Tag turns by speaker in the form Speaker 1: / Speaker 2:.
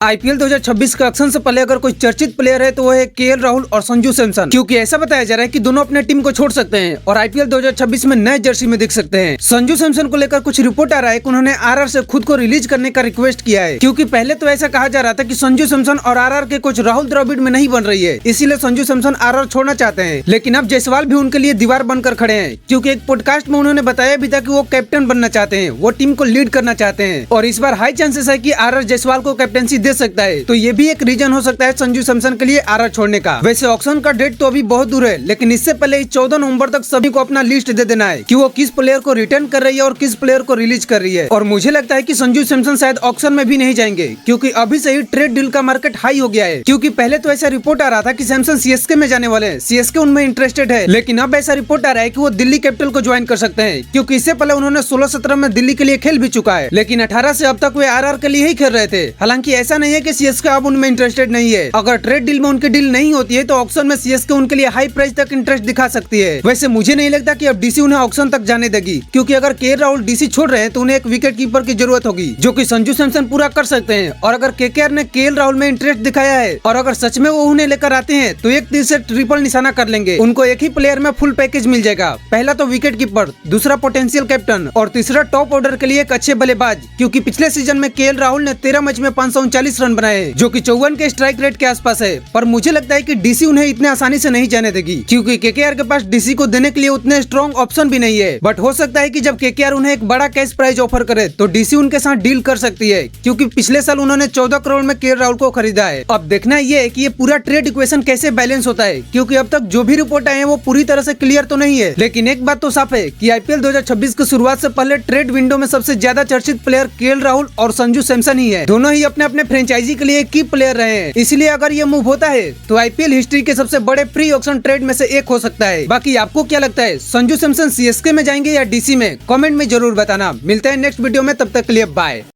Speaker 1: IPL 2026 के auction से पहले अगर कोई चर्चित प्लेयर है तो वो है केएल राहुल और संजू सैमसन, क्योंकि ऐसा बताया जा रहा है कि दोनों अपने टीम को छोड़ सकते हैं और आईपीएल 2026 में नए जर्सी में दिख सकते हैं। संजू सैमसन को लेकर कुछ रिपोर्ट आ रहा है कि उन्होंने आरआर से खुद को रिलीज करने का रिक्वेस्ट किया है, क्योंकि पहले तो ऐसा कहा जा रहा था कि संजू सैमसन और आरआर के कुछ राहुल द्रविड़ में नहीं बन रही है, इसीलिए संजू सैमसन आरआर छोड़ना चाहते हैं। लेकिन अब जायसवाल भी उनके लिए दीवार बनकर खड़े हैं, क्योंकि एक पॉडकास्ट में उन्होंने बताया भी था कि वो कैप्टन बनना चाहते हैं, वो टीम को लीड करना चाहते हैं और इस बार हाई चांसेस है कि आरआर जायसवाल को कैप्टनसी दे सकता है। तो ये भी एक रीजन हो सकता है संजू सैमसन के लिए आरआर छोड़ने का। वैसे ऑक्शन का डेट तो अभी बहुत दूर है, लेकिन इससे पहले 14 नवंबर तक सभी को अपना लिस्ट दे देना है कि वो किस प्लेयर को रिटर्न कर रही है और किस प्लेयर को रिलीज कर रही है। और मुझे लगता है कि संजू सैमसन शायद ऑक्शन में भी नहीं जाएंगे, क्योंकि अभी से ही ट्रेड डील का मार्केट हाई हो गया है। क्योंकि पहले तो ऐसा रिपोर्ट आ रहा था कि सैमसन सीएसके में जाने वाले हैं, सीएसके उनमें इंटरेस्टेड है, लेकिन अब ऐसा रिपोर्ट आ रहा है कि वो दिल्ली कैपिटल को ज्वाइन कर सकते हैं, क्योंकि इससे पहले उन्होंने 16-17 में दिल्ली के लिए खेल भी चुका है, लेकिन 18 से अब तक वे आरआर के लिए ही खेल रहे थे। हालांकि ऐसा नहीं है कि सीएसके अब उनमें इंटरेस्टेड नहीं है। अगर ट्रेड डील में उनकी डील नहीं होती है तो ऑक्शन में सीएसके उनके लिए हाई प्राइस तक इंटरेस्ट दिखा सकती है। वैसे मुझे नहीं लगता कि अब डीसी उन्हें ऑक्शन तक जाने देगी, क्योंकि अगर केएल राहुल डीसी छोड़ रहे हैं तो उन्हें एक विकेट कीपर की जरूरत होगी, जो कि संजू सैमसन पूरा कर सकते हैं। और अगर केकेआर ने केएल राहुल में इंटरेस्ट दिखाया है और अगर सच में वो उन्हें लेकर आते हैं तो एक तीर से ट्रिपल निशाना कर लेंगे। उनको एक ही प्लेयर में फुल पैकेज मिल जाएगा, पहला तो विकेट कीपर, दूसरा पोटेंशियल कैप्टन और तीसरा टॉप ऑर्डर के लिए एक अच्छे बल्लेबाज, क्योंकि पिछले सीजन में केएल राहुल ने 13 मैच में 539 रन बनाए, जो कि 54 के स्ट्राइक रेट के आसपास है। पर मुझे लगता है कि डीसी उन्हें इतने आसानी से नहीं जाने देगी, क्योंकि केकेआर के पास डीसी को देने के लिए उतने स्ट्रॉन्ग ऑप्शन भी नहीं है। बट हो सकता है कि जब केकेआर उन्हें एक बड़ा कैश प्राइज ऑफर करे तो डीसी उनके साथ डील कर सकती है, क्योंकि पिछले साल उन्होंने 14 करोड़ में केएल राहुल को खरीदा है। अब देखना ये है कि ये पूरा ट्रेड इक्वेशन कैसे बैलेंस होता है, क्योंकि अब तक जो भी रिपोर्ट आए हैं वो पूरी तरह से क्लियर तो नहीं है। लेकिन एक बात तो साफ है कि आईपीएल 2026 की शुरुआत से पहले ट्रेड विंडो में सबसे ज्यादा चर्चित प्लेयर केएल राहुल और संजू सैमसन ही है। दोनों ही अपने अपने फ्रेंचाइजी के लिए की प्लेयर रहे हैं, इसलिए अगर ये मूव होता है तो आईपीएल हिस्ट्री के सबसे बड़े प्री ऑक्शन ट्रेड में से एक हो सकता है। बाकी आपको क्या लगता है, संजू सैमसन सीएसके में जाएंगे या डीसी में? कमेंट में जरूर बताना। मिलते हैं नेक्स्ट वीडियो में, तब तक के लिए बाय।